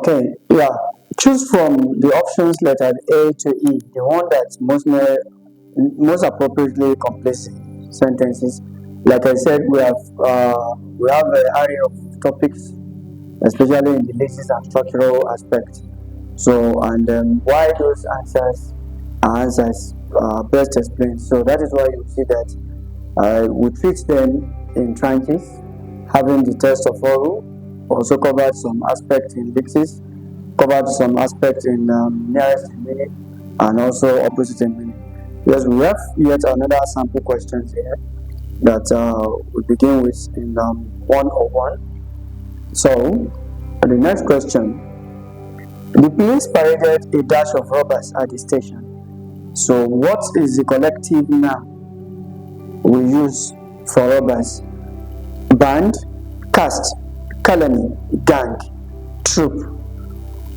Okay, yeah. Choose from the options lettered A to E, the one that most appropriately completes sentences. Like I said, we have an array of topics, especially in the lexics and structural aspect. So, and why those answers are answers best explained. So that is why you see that we treat them in tranches, having the test of oral, also covered some aspects in lexics, covered some aspects in nearest in meaning, and also opposite in meaning. Yes, we have yet another sample questions here that we begin with in 101. So, the next question: the police paraded a dash of robbers at the station. So, what is the collective noun we use for robbers? Band, caste, colony, gang, troop.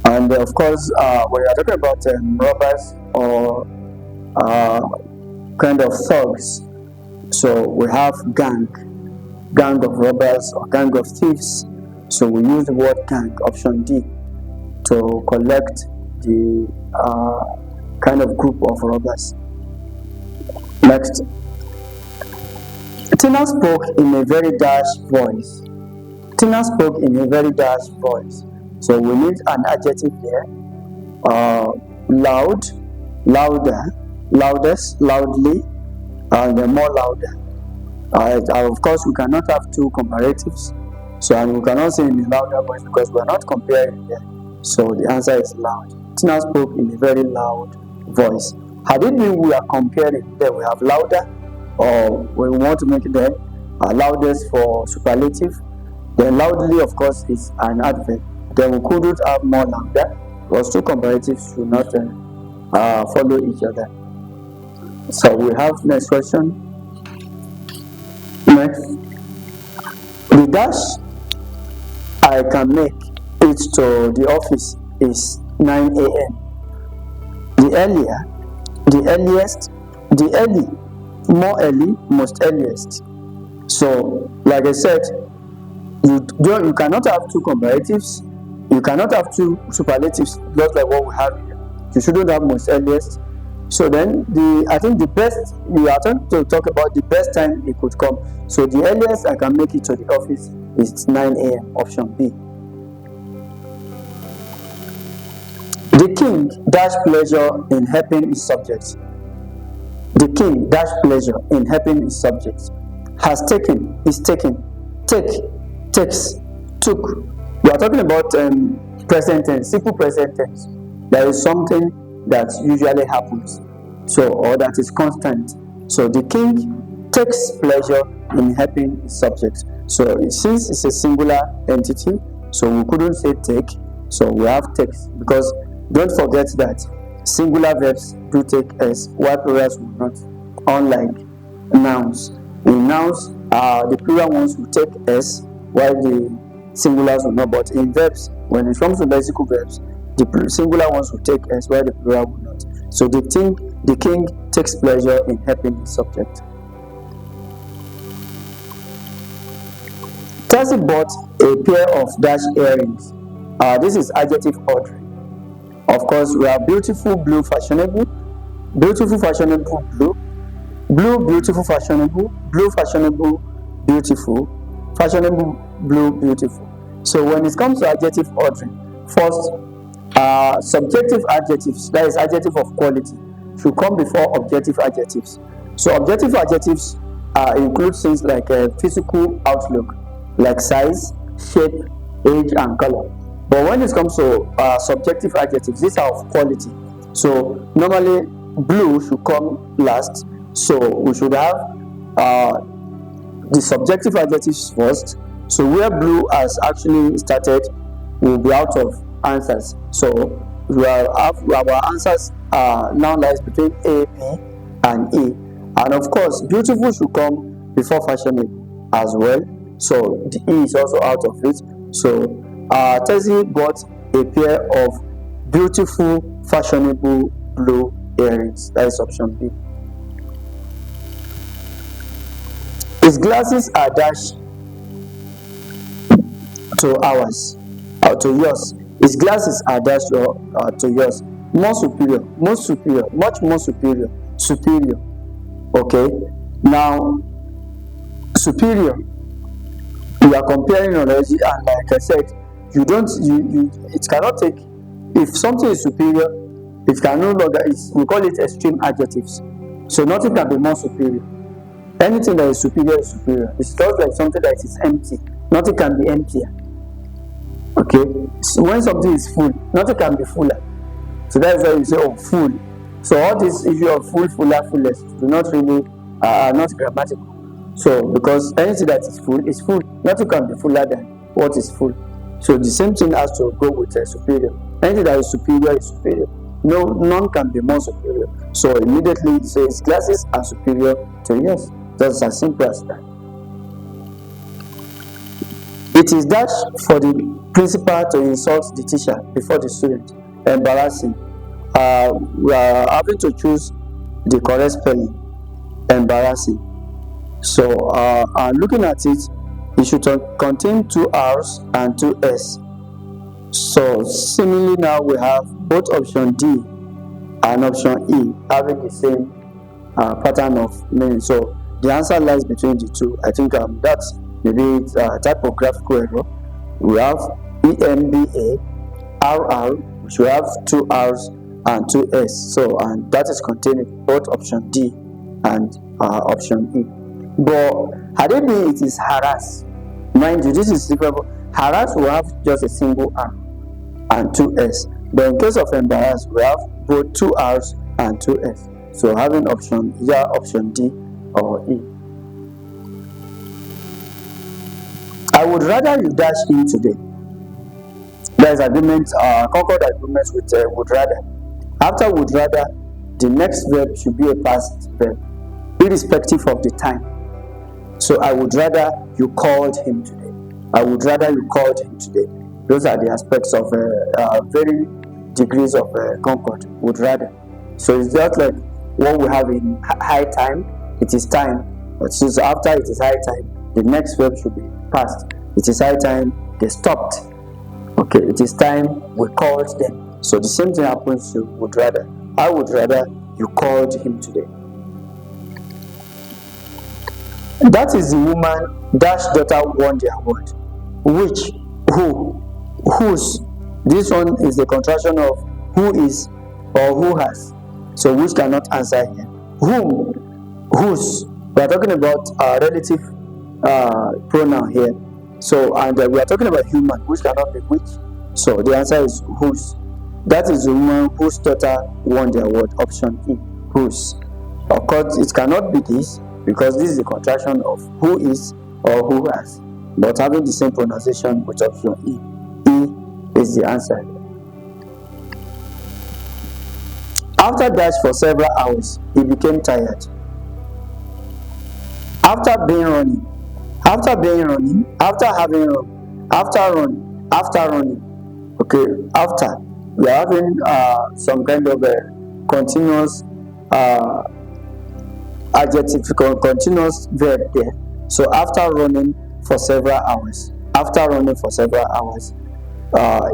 And of course, when you're talking about robbers or uh, kind of thugs, so we have gang of robbers or gang of thieves. So we use the word gang, option D, to collect the kind of group of robbers. Next. Tina spoke in a very dash voice. Tina spoke in a very dash voice. So we need an adjective here. Loud, louder, loudest, loudly, and more louder. Of course, we cannot have two comparatives. So, and we cannot say in a louder voice because we are not comparing here. So the answer is loud. Tina spoke in a very loud voice. Had it been we are comparing, then we have louder, or we want to make it then loudest for superlative. Then loudly, of course, is an adverb. Then we couldn't have more louder because two comparatives should not follow each other. So we have next question. Next, the dash I can make it to the office is 9 a.m. The earlier, the earliest, the early, more early, most earliest. So, like I said, you cannot have two comparatives. You cannot have two superlatives, just like what we have here. You shouldn't have most earliest. So then, I think the best, we are trying to talk about the best time it could come. So the earliest I can make it to the office is 9 a.m. option B. The king dash pleasure in helping his subjects. The king dash pleasure in helping his subjects. Has taken, is taken, take, takes, took. We are talking about present tense, simple present tense. There is something that usually happens, so, or that is constant. So the king takes pleasure in helping his subjects. So since it's a singular entity, so we couldn't say take, so we have takes, because don't forget that singular verbs do take s, while plurals will not, unlike nouns. In nouns, the plural ones will take s, while the singulars will not. But in verbs, when it comes to lexical verbs, the singular ones will take s, while the plural will not. So the king takes pleasure in helping his subject. Tessie bought a pair of dash earrings. This is adjective ordering. Of course, we have beautiful, blue, fashionable, beautiful, fashionable, blue, blue, beautiful, fashionable, blue, fashionable, beautiful, fashionable, blue, beautiful. So when it comes to adjective ordering, first, subjective adjectives, that is adjective of quality, should come before objective adjectives. So objective adjectives include things like physical outlook, like size, shape, age, and color. But when it comes to subjective adjectives, these are of quality. So normally blue should come last. So we should have the subjective adjectives first. So where blue has actually started, will be out of answers. So our answers now lies between A, B, and E. And of course, beautiful should come before fashionable as well. So the E is also out of it. So Tessie bought a pair of beautiful, fashionable blue earrings. That is option B. His glasses are dashed to ours, or to yours. His glasses are dashed to yours. More superior, most superior, much more superior, superior. Okay, now superior, you are comparing already, and like I said, you don't you it cannot take, if something is superior, it can no longer, we call it extreme adjectives. So nothing can be more superior. Anything that is superior is superior. It's just like something that is empty. Nothing can be emptier. Okay, so when something is full, nothing can be fuller. So that's why you say, oh, full. So all this issue of full, fuller, fullest do not really are not grammatical. So because anything that is full is full. Nothing can be fuller than what is full. So the same thing has to go with superior. Anything that is superior is superior. No, none can be more superior. So immediately it says glasses are superior to yours. That's as simple as that. It is that for the principal to insult the teacher before the student. Embarrassing. We are having to choose the correct spelling. Embarrassing. So looking at it, it should contain 2 R's and 2 S. So similarly now we have both option D and option E having the same pattern of meaning. So the answer lies between the two. I think that's maybe it's a typographical error. We have EMBA, RR, which we have 2 R's and 2 S. So and that is contained in both option D and option E. But had it been it is harass, mind you, this is different. Harass will have just a single R and 2 S. But in case of embarrass, we have both 2 R's and 2 S. So having option either option D or E. I would rather you dash in today. There is agreement, Concord agreement with would rather. After would rather, the next verb should be a past verb, irrespective of the time. So I would rather you called him today. I would rather you called him today. Those are the aspects of varying degrees of Concord. Would rather. So it's just like what we have in high time. It is time. But since after it is high time, the next verb should be past. It is high time. They stopped. Okay. It is time we called them. So the same thing happens to would rather. I would rather you called him today. That is the woman dash daughter won the award. Which, who, whose. This one is the contraction of who is or who has. So which cannot answer here. Whom, whose. We are talking about relative pronoun here. So and we are talking about human, which cannot be which. So the answer is whose. That is the woman whose daughter won the award. Option E, whose. Of course, it cannot be this, because this is a contraction of who is or who has, but having the same pronunciation with option E. E is the answer. After dash for several hours, he became tired. After having run, after running. Okay, after we are having some kind of a continuous adjective, continuous verb there. So after running for several hours,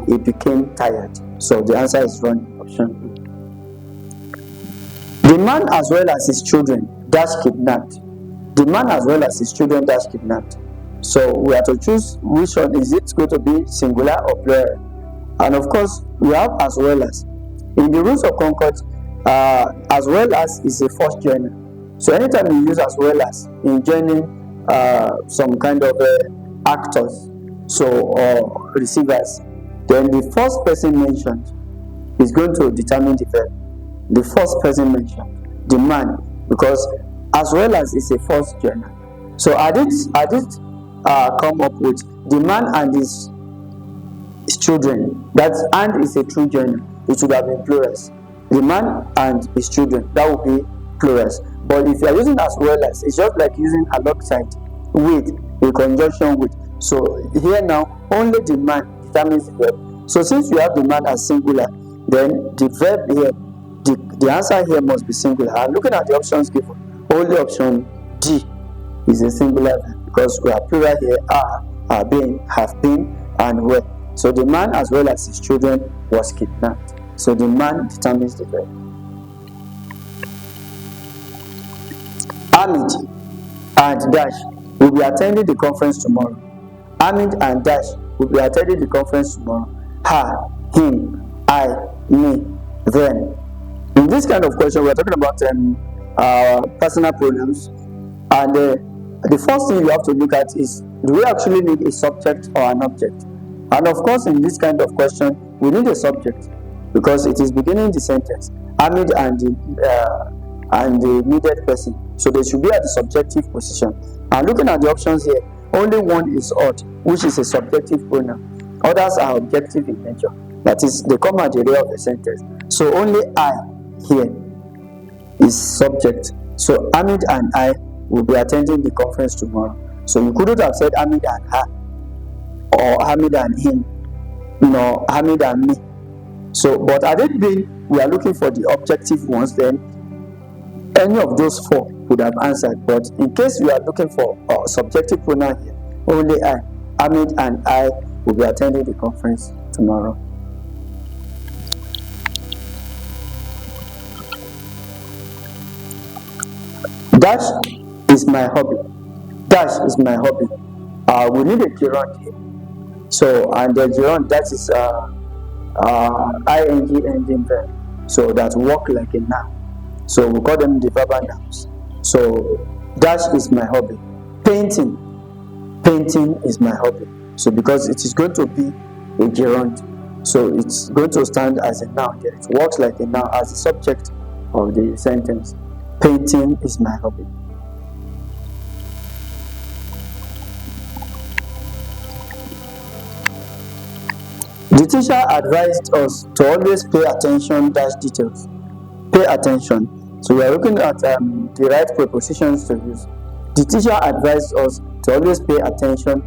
he became tired. So the answer is running, option E. The man as well as his children dash kidnapped. The man as well as his children dash kidnapped. So we have to choose which one. Is it going to be singular or plural? And of course, we have as well as. In the rules of Concord, as well as is a first joiner. So anytime you use as well as in joining some kind of actors, or receivers, then the first person mentioned is going to determine the verb. The first person mentioned, the man, because as well as is a first joiner. So I did come up with the man and his children. That and is a true joiner. It should have been plurals. The man and his children. That would be plurals. But if you are using as well as, it's just like using alongside, with, in conjunction with. So here now, only the man determines the verb. So since you have the man as singular, then the verb here, the answer here must be singular. And looking at the options given, only option D is a singular verb, because we are plural here, are, been, have been, and were. So the man as well as his children was kidnapped. So the man determines the verb. Hamid and Dash will be attending the conference tomorrow. Hamid and Dash will be attending the conference tomorrow. Her, him, I, me, them. In this kind of question, we are talking about personal pronouns. And the first thing you have to look at is, do we actually need a subject or an object? And of course, in this kind of question, we need a subject because it is beginning the sentence. Hamid and the needed person. So they should be at the subjective position. And looking at the options here, only one is odd, which is a subjective pronoun. Others are objective in nature. That is, they come at the rear of the sentence. So only I here is subject. So Hamid and I will be attending the conference tomorrow. So you couldn't have said Hamid and her, or Hamid and him, Hamid and me. So, but had it been we are looking for the objective ones, then any of those four would have answered. But in case you are looking for a subjective pronoun here, only I, Hamid and I will be attending the conference tomorrow. Dash is my hobby. Dash is my hobby. We need a gerund here. So, and the gerund, that is ing ending verb. So that work like a noun. So we call them the verbal nouns. So dash is my hobby. Painting. Painting is my hobby. So because it is going to be a gerund, so it's going to stand as a noun. It works like a noun as the subject of the sentence. Painting is my hobby. The teacher advised us to always pay attention dash details. Pay attention. So we are looking at the right prepositions to use. The teacher advised us to always pay attention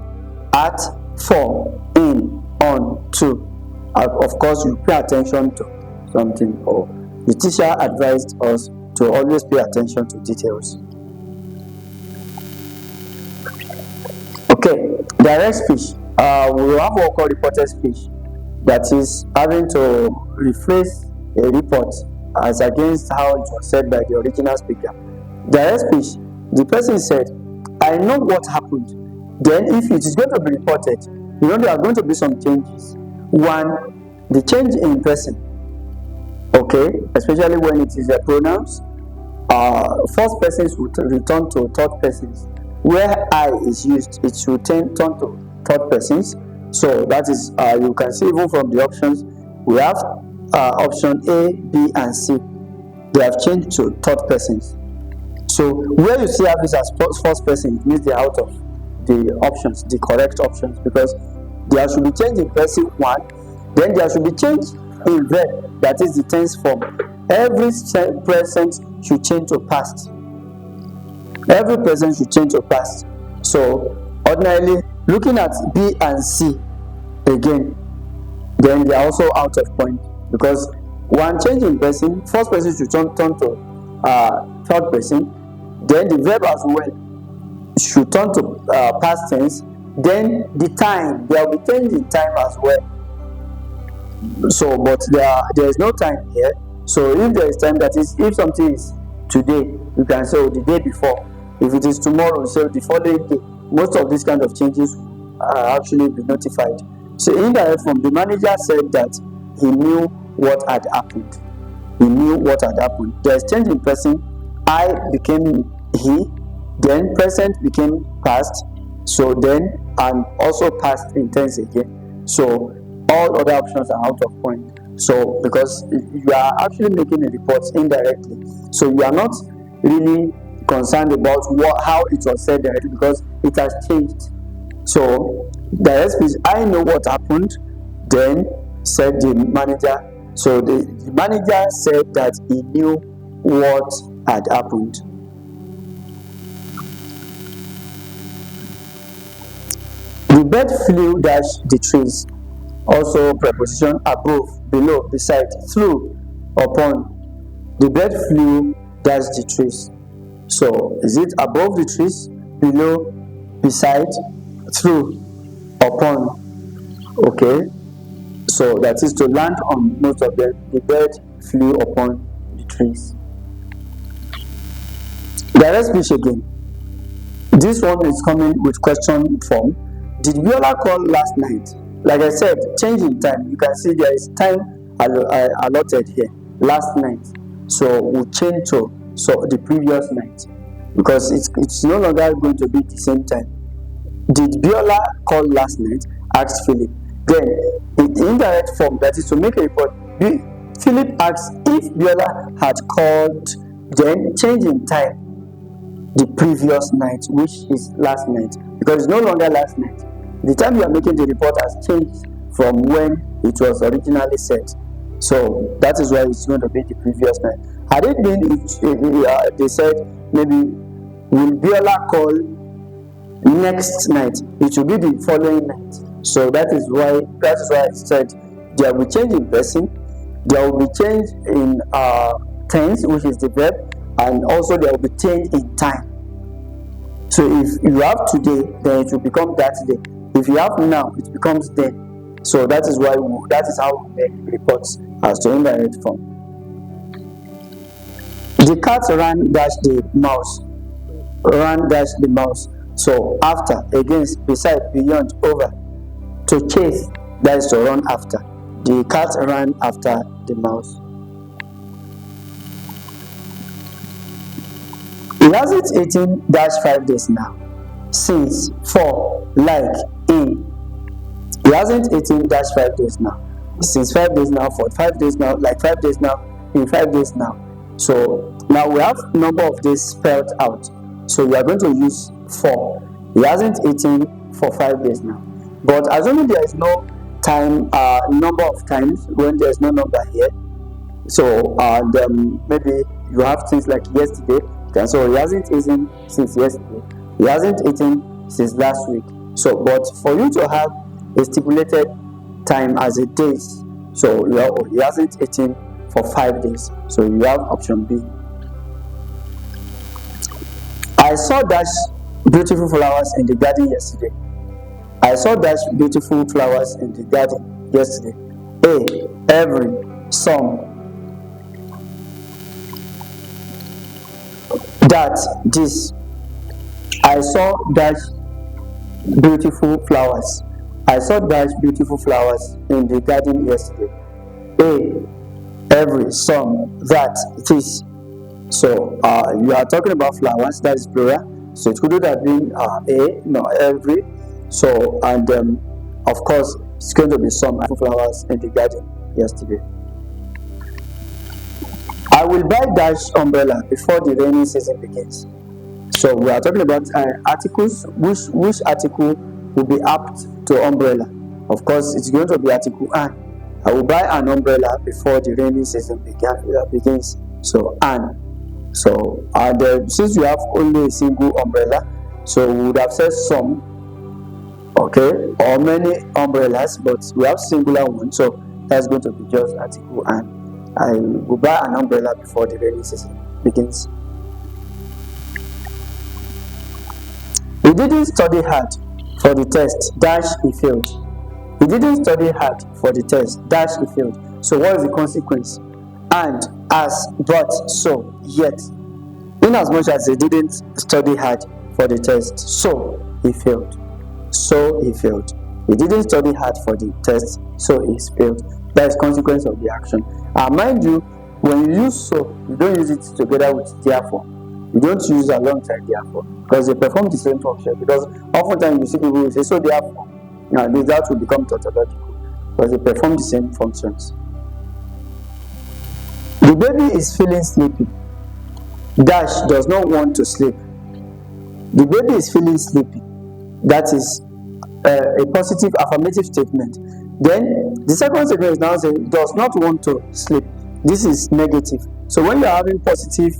at, for, in, on, to. Of course, you pay attention to something. Or the teacher advised us to always pay attention to details. Okay, direct speech. We will have what we call reported speech. That is having to rephrase a report as against how it was said by the original speaker. Direct speech, the person said, I know what happened. Then if it is going to be reported, there are going to be some changes. One, the change in person. Okay, especially when it is a pronouns. First persons will return to third persons. Where I is used, it should turn to third persons. So that is, you can see even from the options, we have option A, B, and C. They have changed to third persons. So where you see this as first person, it means they are out of the options, the correct options, because there should be change in person 1, then there should be change in verb, that is the tense form. Every present should change to past. Every present should change to past. So ordinarily, looking at B and C again, then they are also out of point, because one change in person, first person should turn to third person, then the verb as well should turn to past tense, then the time, there will be change in time as well. So but there is no time here. So if there is time, that is, if something is today, you can say the day before. If it is tomorrow, so the following day. Most of these kind of changes are actually be notified. So in indirect form, the manager said that he knew what had happened. He knew what had happened. There is change in person. I became he, then present became past. So then, and also past in tense again. So all other options are out of point. So because you are actually making a report indirectly, so you are not really concerned about how it was said directly, because it has changed. So direct speech, I know what happened, then said the manager. So the manager said that he knew what had happened. The bird flew dash the trees. Also preposition above, below, beside, through, upon. The bird flew dash the trees. So is it above the trees, below, beside, through, upon? Okay. So that is to land on most of them. The bird flew upon the trees. Direct speech again. This one is coming with question form. Did Viola call last night? Like I said, change in time. You can see there is time allotted here. Last night. So we'll change to the previous night, because it's no longer going to be the same time. Did Viola call last night? Asked Philip. Then in the indirect form, that is to make a report, Philip asks if Viola had called, then change in time, the previous night, which is last night, because it's no longer last night. The time you are making the report has changed from when it was originally set. So that is why it's going to be the previous night. Had it been, they said maybe, will Viola call next night? It will be the following night. So that is why I said there will be change in person, there will be change in tense, which is the verb, and also there will be change in time. So if you have today, then it will become that day. If you have now, it becomes then. So that is how we make reports as to indirect form. The cat ran dash the mouse. Ran dash the mouse. So after, against, beside, beyond, over. To chase, that is to run after. The cat ran after the mouse. He hasn't eaten dash 5 days now. Since, for, like, in. He hasn't eaten dash 5 days now. Since 5 days now, for 5 days now, like 5 days now, in 5 days now. So now we have number of days spelled out. So we are going to use for. He hasn't eaten for 5 days now. But assuming there is no time, number of times when there is no number here. So maybe you have things like yesterday. So he hasn't eaten since yesterday. He hasn't eaten since last week. So, but for you to have a stipulated time as a days, so he hasn't eaten for 5 days. So you have option B. I saw dash beautiful flowers in the garden yesterday. I saw dash beautiful flowers in the garden yesterday. A, every, some. That, this. I saw dash beautiful flowers. I saw dash beautiful flowers in the garden yesterday. A, every, some, that, this. So you are talking about flowers, that is plural. So it could have been every. So and of course it's going to be some flowers in the garden yesterday. I will buy dash umbrella before the rainy season begins. So we are talking about articles. Which article will be apt to umbrella? Of course, it's going to be article an. I will buy an umbrella before the rainy season begins. So an. So since you have only a single umbrella, so we would have said some, okay, or many umbrellas, but we have singular one. So that's going to be just article an. I will buy an umbrella before the rainy season begins. He didn't study hard for the test, dash he failed. He didn't study hard for the test, dash he failed. So what is the consequence? And, as, but, so, yet. In as much as he didn't study hard for the test, so he failed. So he failed. He didn't study hard for the test, so he failed. That is consequence of the action. Mind you, when you use so, you don't use it together with therefore. You don't use alongside therefore, because they perform the same function. Because oftentimes you see people who say so therefore. Now that will become tautological, because they perform the same functions. The baby is feeling sleepy. Dash does not want to sleep. The baby is feeling sleepy. That is a positive affirmative statement. Then the second statement is now saying does not want to sleep. This is negative. So when you are having positive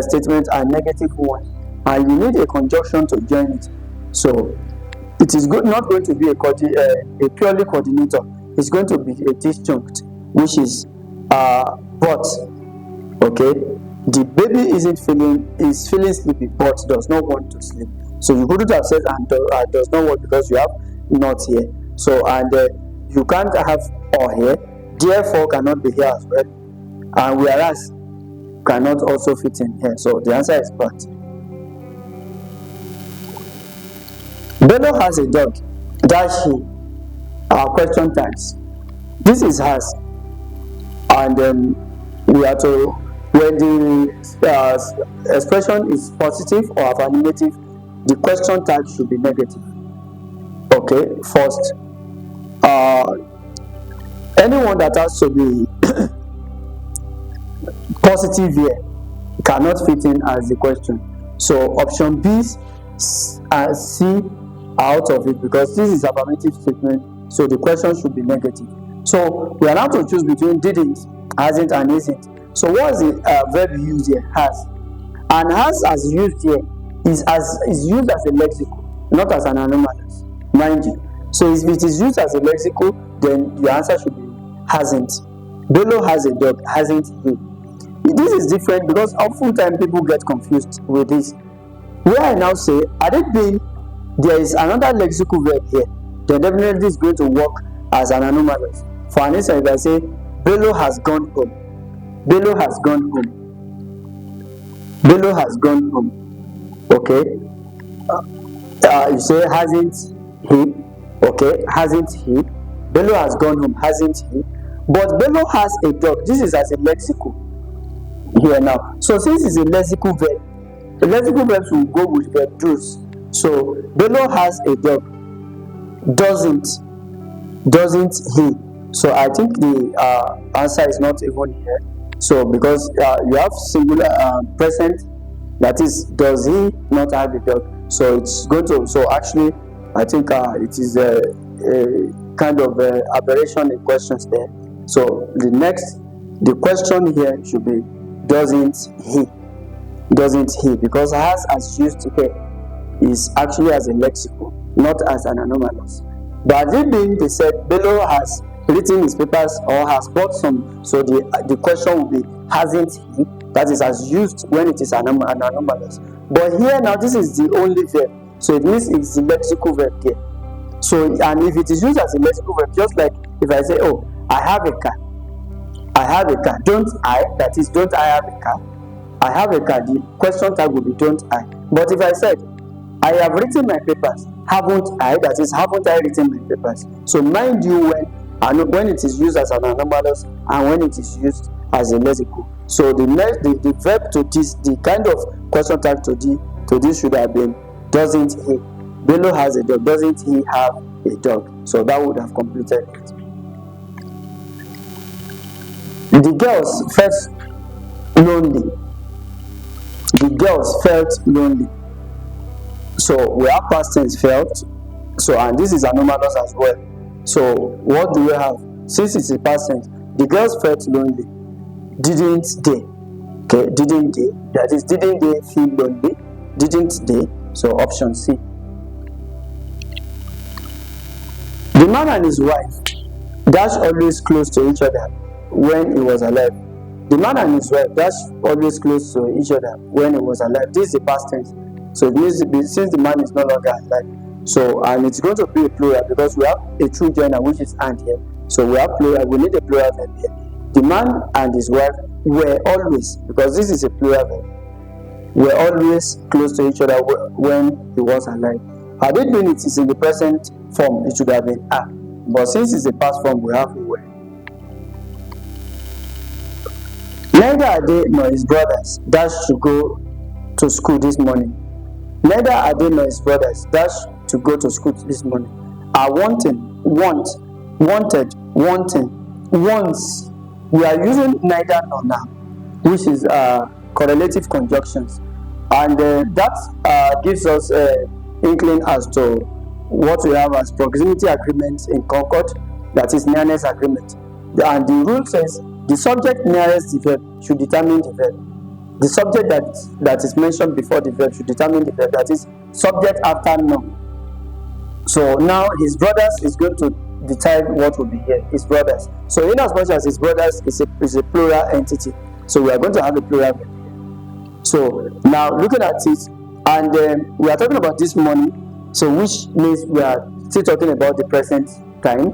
statements and negative ones, and you need a conjunction to join it, so it is not going to be a purely coordinator. It's going to be a disjunct, which is but. Okay, the baby is feeling sleepy, but does not want to sleep. So you couldn't have said and does not want, because you have not here. So and you can't have or here, therefore cannot be here as well, and whereas cannot also fit in here. So the answer is but. Bello has a dog. Dash he. Question tags. This is has, and we are to, when the expression is positive or affirmative, the question tag should be negative. Okay, first, anyone that has to be positive here cannot fit in as the question. So option B and C are out of it because this is affirmative statement, so the question should be negative. So we are now to choose between didn't, hasn't, and isn't. So what is the verb used here? Has. And has as used here is used as a lexical, not as an anomalous, mind you. So if it is used as a lexical, then your answer should be hasn't. Bello has a dog, hasn't he? This is different because oftentimes people get confused with this. Where I now say, had it been there is another lexical verb here, then definitely it's going to work as an anomalous. For instance, if I say, Bello has gone home. Bello has gone home. Bello has gone home. Okay. You say, hasn't he? Okay. Hasn't he? Bello has gone home. Hasn't he? But Bello has a dog. This is as a lexical here now. So since it's a lexical verb, the lexical verbs will go with verb does. So Bello has a dog. Doesn't he? So I think the answer is not even here. So because you have singular present, that is, does he not have a dog? So it's going to. So actually, I think it is a kind of aberration in questions there. So the question here should be doesn't he? Doesn't he? Because has as used here is actually as a lexical, not as an anomalous. But it being they said Bello has written his papers or has bought some, so the question will be hasn't he? That is as used when it is an anomalous. But here now this is the only verb, so it means it's the lexical verb here. So and if it is used as a lexical verb, just like if I say, oh, I have a car. I have a car. Don't I? That is, don't I have a car? I have a car. The question tag will be don't I. But if I said, I have written my papers, haven't I? That is, haven't I written my papers? So mind you when it is used as an anomalous and when it is used as a lexical. So the verb to this, the kind of question tag to this should have been doesn't he? Bello has a dog. Doesn't he have a dog? So that would have completed it. The girls felt lonely. The girls felt lonely. So we have past tense felt. So and this is anomalous as well. So what do we have? Since it's a past tense, the girls felt lonely. Didn't they? Okay, didn't they? That is, didn't they feel lonely? Didn't they? So option C. The man and his wife dash always close to each other when he was alive. The man and his wife dash always close to each other when he was alive. This is the past tense. So it needs to be since the man is no longer alive. So and it's going to be a plural because we have a true gender which is and here. So we have plural. We need a plural verb here. The man and his wife were always, because this is a plural verb, were always close to each other when he was alive. Had it been it is in the present form, it should have been are. But since it's a past form, we have were. Neither Ade nor his brothers dashed to go to school this morning. Neither Ade nor his brothers dashed to go to school this morning. Are wanting, wanted, wanting, wants. We are using neither nor now, which is correlative conjunctions, and that gives us inkling as to what we have as proximity agreements in Concord, that is nearness agreement. And the rule says the subject nearest the verb should determine the verb. The subject that is mentioned before the verb should determine the verb, that is subject after noun. So now his brothers is going to decide what will be here, his brothers. So in as much as his brothers is a plural entity, so we are going to have a plural verb here. So now looking at it, and we are talking about this morning, so which means we are still talking about the present time,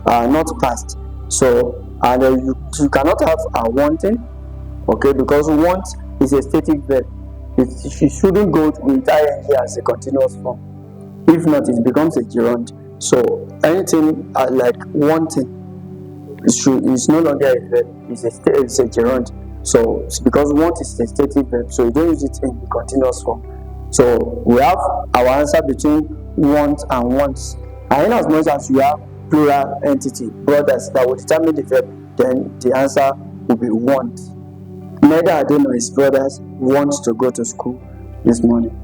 not past. So, and you cannot have a wanting, okay, because want is a static verb. It shouldn't go with ing as a continuous form. If not, it becomes a gerund. So anything like wanting is no longer a verb. It's a gerund. So because want is a static verb, so you don't use it in the continuous form. So we have our answer between want and wants. And in as much as you have plural entity, brothers, that will determine the verb, then the answer will be want. Neither Ade nor his brothers want to go to school this morning.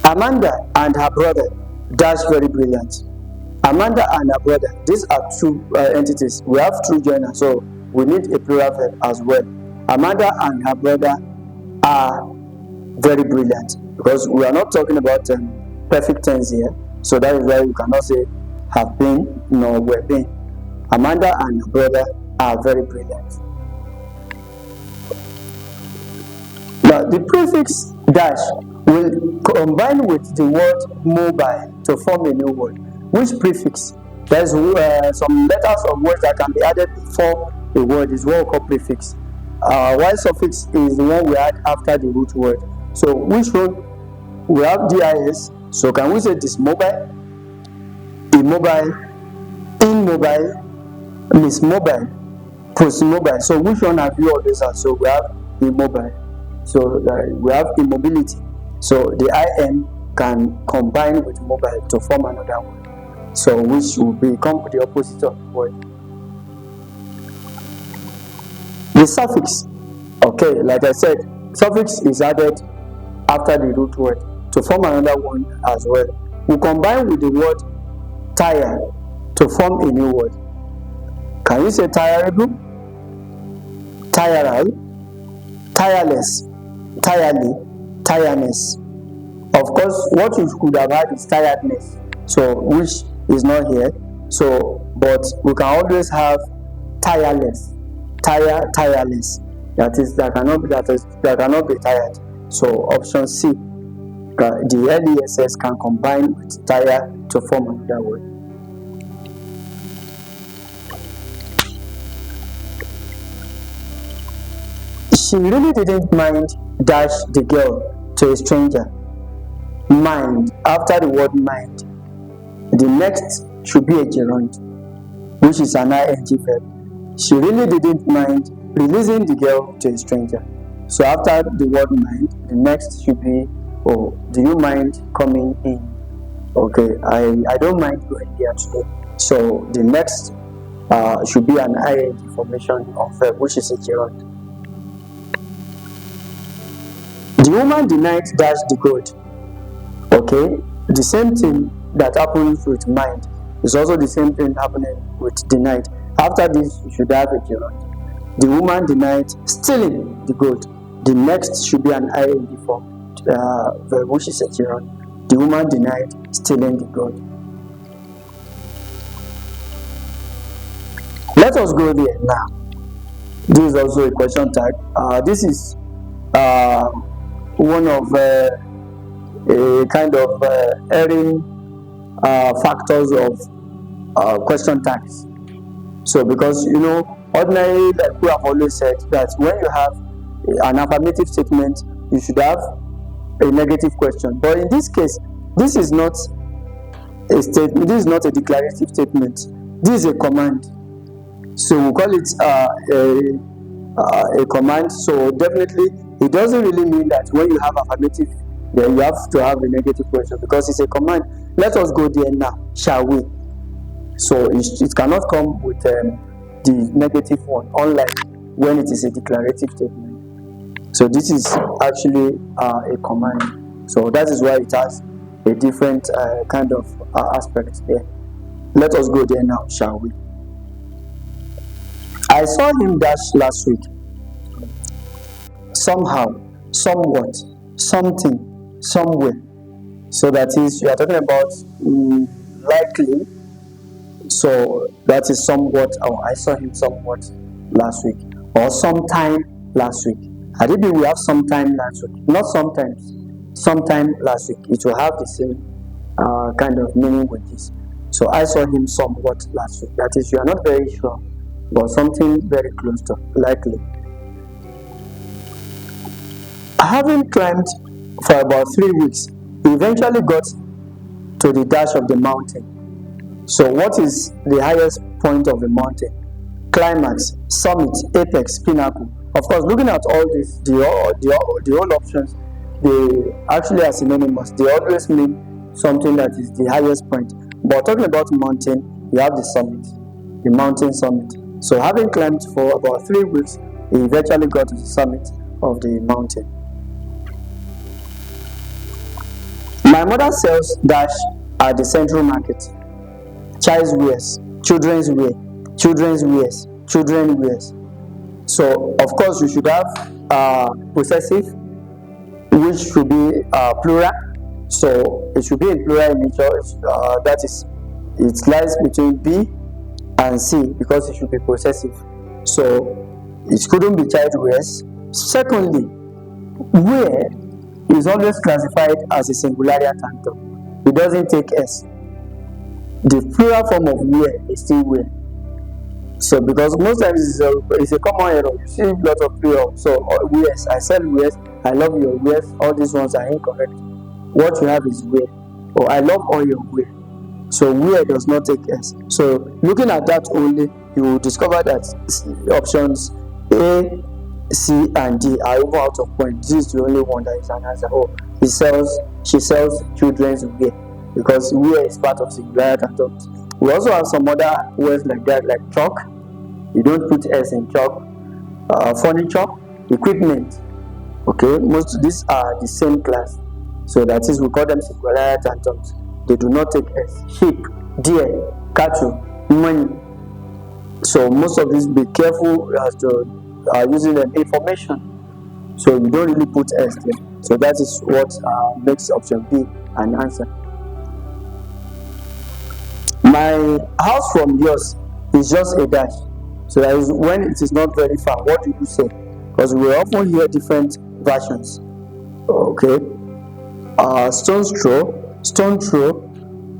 Amanda and her brother dash very brilliant. Amanda and her brother, these are two entities. We have two genders, so we need a plural verb as well. Amanda and her brother are very brilliant, because we are not talking about perfect tense here, so that is why we cannot say have been nor were been. Amanda and her brother are very brilliant. Now, the prefix dash will combine with the word mobile to form a new word. Which prefix? There's some letters of words that can be added before a word is what we call prefix. While suffix is the one we add after the root word. So which one? We have dis. So can we say dismobile, immobile, immobile, mismobile, postmobile? So which one have you always had? So we have immobile. So we have immobility. So the im can combine with mobile to form another word. So which will become the opposite of the word. The suffix, okay, like I said, suffix is added after the root word to form another one as well. We combine with the word tire to form a new word. Can you say tireable, tireable, tireless, tirely, tiredness? Of course, what you could have had is tiredness, so which is not here. So, but we can always have tireless, tireless. That cannot be tired. So option C, the LESS can combine with tire to form another word. She really didn't mind dash the girl to a stranger. Mind, after the word mind, the next should be a gerund, which is an ing verb. She really didn't mind releasing the girl to a stranger. So after the word mind, the next should be, oh, do you mind coming in? Okay, I don't mind going there today. So the next should be an ing formation of verb, which is a gerund. The woman denied dash the goat. Okay, the same thing that happens with mind is also the same thing happening with denied. After this, you should have a gerund. The woman denied stealing the goat. The next should be an ing form, verb, which is a gerund. The woman denied stealing the goat. Let us go there now. This is also a question tag. This is one of a kind of erring factors of question tags. So because ordinarily, like we have always said, that when you have an affirmative statement, you should have a negative question. But in this case, this is not a statement. This is not a declarative statement. This is a command. So we call it a command. So definitely, it doesn't really mean that when you have affirmative, then you have to have a negative question, because it's a command. Let us go there now, shall we? So it cannot come with the negative one, unlike when it is a declarative statement. So this is actually a command. So that is why it has a different kind of aspect there. Let us go there now, shall we? I saw him dash last week. Somehow, somewhat, something, somewhere. So that is, you are talking about likely. So that is somewhat, or I saw him somewhat last week, or sometime last week. Had it been we have sometime last week, not sometimes, sometime last week, it will have the same kind of meaning with this. So I saw him somewhat last week. That is, you are not very sure, but something very close to likely. Having climbed for about 3 weeks, he eventually got to the dash of the mountain. So what is the highest point of the mountain? Climax, summit, apex, pinnacle. Of course, looking at all this, the all options, they actually are synonymous. They always mean something that is the highest point. But talking about mountain, you have the summit, the mountain summit. So having climbed for about 3 weeks, he eventually got to the summit of the mountain. My mother sells dash at the central market. Child's wears, children's wear, children's wears, children wears. So of course you should have possessive, which should be plural. So it should be in plural in nature. That is, it lies between B and C because it should be possessive. So it couldn't be child wears. Secondly, wear is always classified as a singularity tantrum. It doesn't take S. The plural form of wear is still wear. So because most times it's a common error, you see lots of plural. So wears, I sell wears, I love your wears, all these ones are incorrect. What you have is wear, or I love all your wear. So wear does not take S. So looking at that only, you will discover that options A, C, and D are over out of point. This is the only one that is an answer. Oh, she sells children's wear, because wear is part of singularity tantrum. We also have some other words like that, like chalk. You don't put S in chalk. Furniture, equipment. Okay, most of these are the same class. So that is, we call them singularity tantrums. They do not take S. Sheep, deer, cattle, money. So most of these, be careful as to using them information. So you don't really put S there. So that is what makes option B an answer. My house from yours is just a dash. So that is when it is not very far. What do you say? Because we often hear different versions. Okay. Stone's throw, stone throw,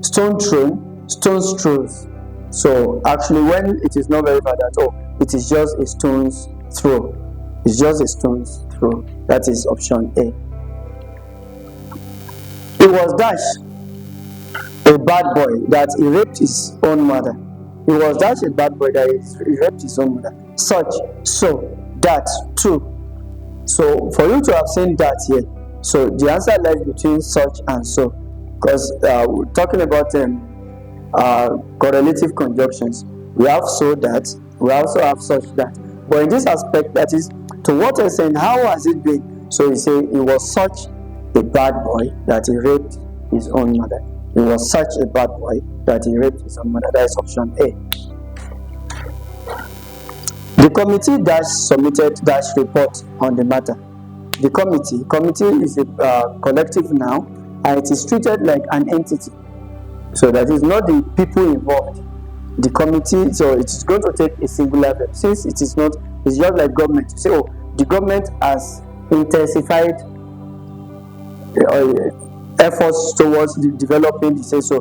stone thrown, stone's throws. So actually, when it is not very far at all, it is just a stone's throw. It's just a stone's throw. That is option A. It was dash a bad boy that he raped his own mother. It was dash a bad boy that he raped his own mother. Such, so, that, too. So for you to have seen that here, so the answer lies between such and so, because we're talking about correlative conjunctions. We have so that, we also have such that. But in this aspect, that is, to what extent, how has it been? So he said it was such a bad boy that he raped his own mother. It was such a bad boy that he raped his own mother. That is option A. The committee dash submitted dash report on the matter. The committee is a collective noun, and it is treated like an entity. So that is not the people involved. The committee, so it is going to take a singular verb. Since it is not, it's just like government. You say, oh, the government has intensified efforts towards developing the so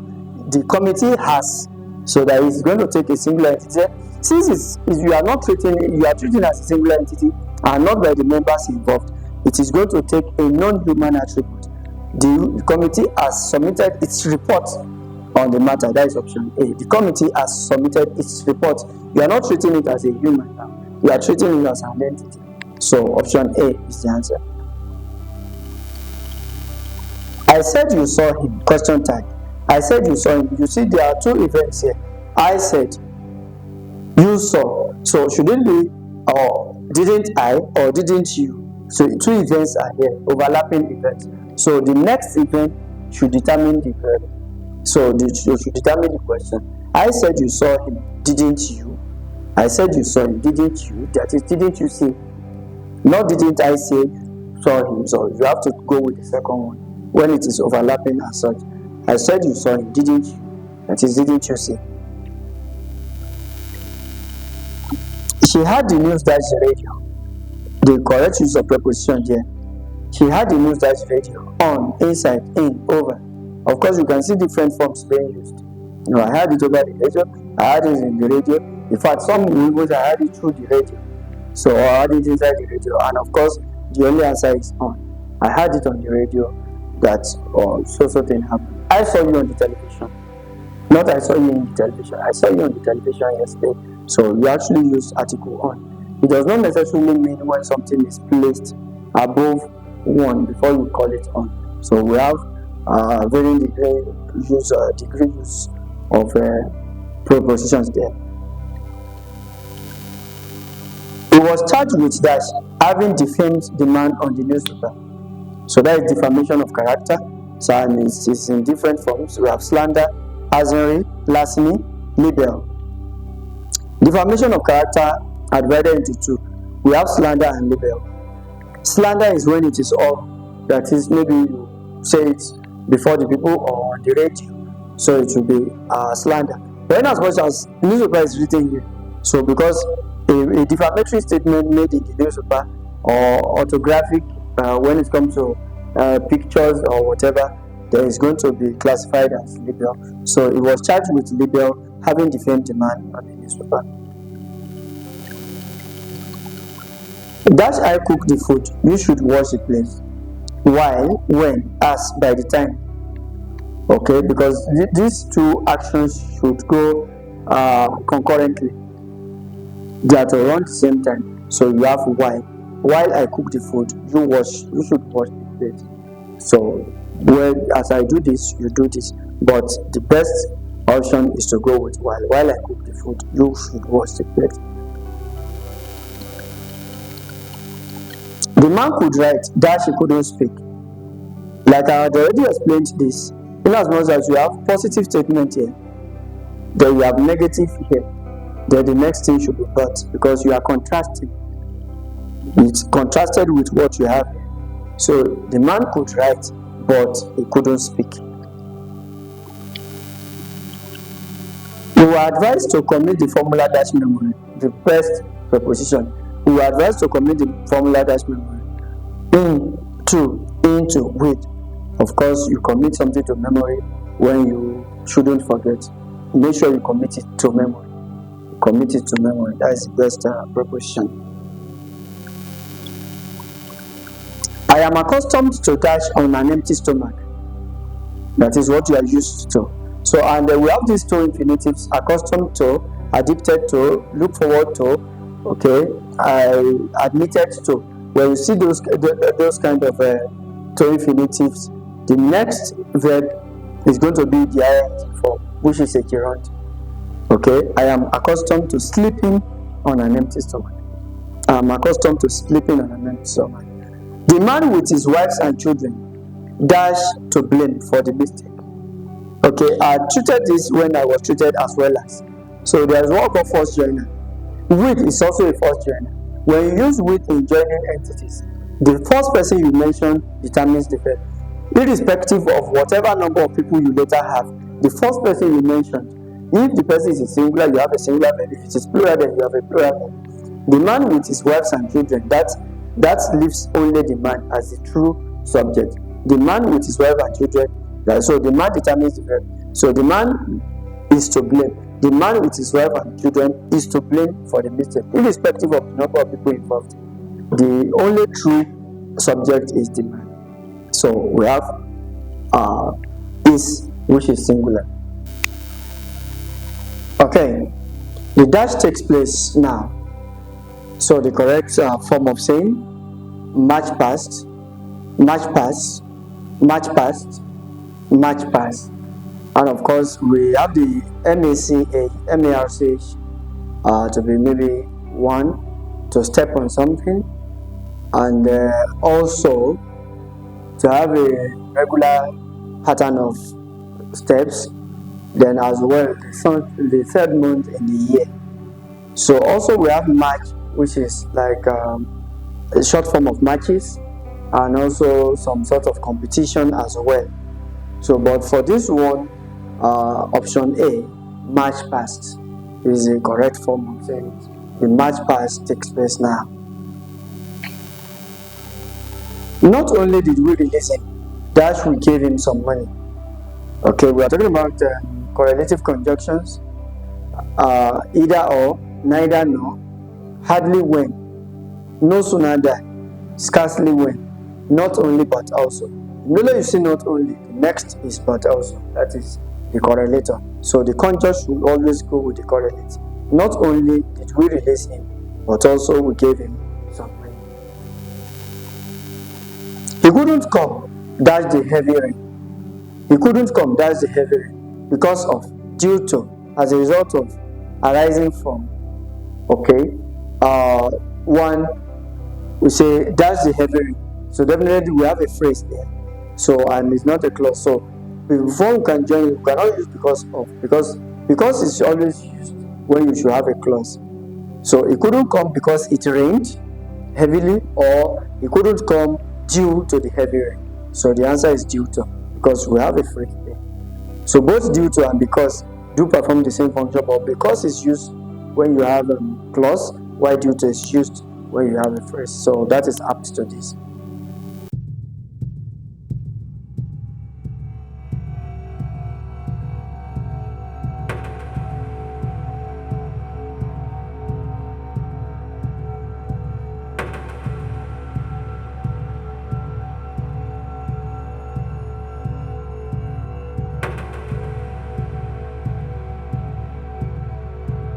the committee has, so that is going to take a singular entity. Since you are not treating it, you are treating it as a singular entity and not by the members involved, it is going to take a non-human attribute. The committee has submitted its report on the matter. That is option A. The committee has submitted its report. You are not treating it as a human now. You are treating it as an entity. So option A is the answer. I said you saw him. Question tag. I said you saw him. You see, there are two events here. I said, you saw. So should it be or didn't I or didn't you? So two events are here, overlapping events. So the next event should determine the verb. So you should determine the question. I said you saw him. Didn't you? I said you saw him. Didn't you? That is, didn't you see? Not didn't I say saw him. So you have to go with the second one when it is overlapping as such. I said you saw him. Didn't you? That is, didn't you see? She had the news that's the radio. The correct use of preposition here. She had the news that's radio. On, inside, in, over. Of course, you can see different forms being used. I heard it over the radio. I heard it in the radio. In fact, some movies I heard it through the radio. So I heard it inside the radio, and of course, the only answer is on. I heard it on the radio that so thing happened. I saw you on the television. Not I saw you in the television. I saw you on the television yesterday. So you actually use article on. It does not necessarily mean when something is placed above one before you call it on. So we have varying degree use of prepositions there. He was charged with that, having defamed the man on the newspaper. So that is defamation of character. So and it's in different forms. We have slander, hazardry, larceny, libel. Defamation of character are divided into two. We have slander and libel. Slander is when it is all, that is, maybe you say it before the people or on the radio, so it will be slander. But in as much as newspaper is written here, so because a defamatory statement made in the newspaper or orthographic when it comes to pictures or whatever, there is going to be classified as libel. So it was charged with libel, having defamed the man on the newspaper. That I cook the food, you should wash the place. While, when, as, by the time. Okay, because these two actions should go concurrently. They are to run at the same time. So you have while I cook the food, you should wash the plate. So as I do this, you do this. But the best option is to go with while I cook the food, you should wash the plate. The man could write, dash he couldn't speak. Like I had already explained this, in as much as you have positive statement here, then you have negative here, then the next thing should be but, because you are contrasting. It's contrasted with what you have. So the man could write, but he couldn't speak. You were advised to commit the formula dash memory, the best preposition. You were advised to commit the formula dash memory. Into, with. Of course, you commit something to memory when you shouldn't forget. Make sure you commit it to memory. Commit it to memory. That is the best preposition. I am accustomed to dash on an empty stomach. That is what you are used to. So, and we have these two infinitives: accustomed to, addicted to, look forward to. Okay, I admitted to. When you see those kind of two infinitives, the next verb is going to be the ing form, which is a gerund. Okay, I am accustomed to sleeping on an empty stomach. I am accustomed to sleeping on an empty stomach. The man with his wives and children dash to blame for the mistake. Okay, I treated this when I was treated as well as. So there is what called first joiner. With is also a first joiner. When you use with in joining entities, the first person you mention determines the verb. Irrespective of whatever number of people you later have, the first person you mentioned, if the person is a singular, you have a singular verb. If it is plural, then you have a plural verb. The man with his wives and children, that leaves only the man as the true subject. The man with his wife and children, so the man determines the verb. So the man is to blame. The man with his wife and children is to blame for the mistake, irrespective of the number of people involved. The only true subject is the man. So we have is, which is singular. Okay, the dash takes place now. So the correct form of saying: match past, match past, match past, match past. And of course, we have the MARCH to be maybe one, to step on something, and also to have a regular pattern of steps. Then as well, the third month in the year. So also we have match, which is like a short form of matches, and also some sort of competition as well. So, but for this one, option A, match past, is a correct form of saying the match past takes place now. Not only did we release him, dash we gave him some money. Okay, we are talking about correlative conjunctions, either or, neither nor, hardly when, no sooner than, scarcely when, not only but also. The minute you see not only, the next is but also. That is the correlator. So the conjunct should always go with the correlate. Not only did we release him, but also we gave him some rain. He couldn't come, that's the heavy rain. He couldn't come, that's the heavy rain. Because of, due to, as a result of, arising from. Okay. One, we say that's the heavy rain. So definitely we have a phrase there. So, and it's not a clause. So before we can join it, we cannot use because of, because it's always used when you should have a clause. So it couldn't come because it rained heavily, or it couldn't come due to the heavy rain. So the answer is due to, because we have a phrase there. So both due to and because do perform the same function, but because is used when you have a clause, while due to is used when you have a phrase. So that is apt to this.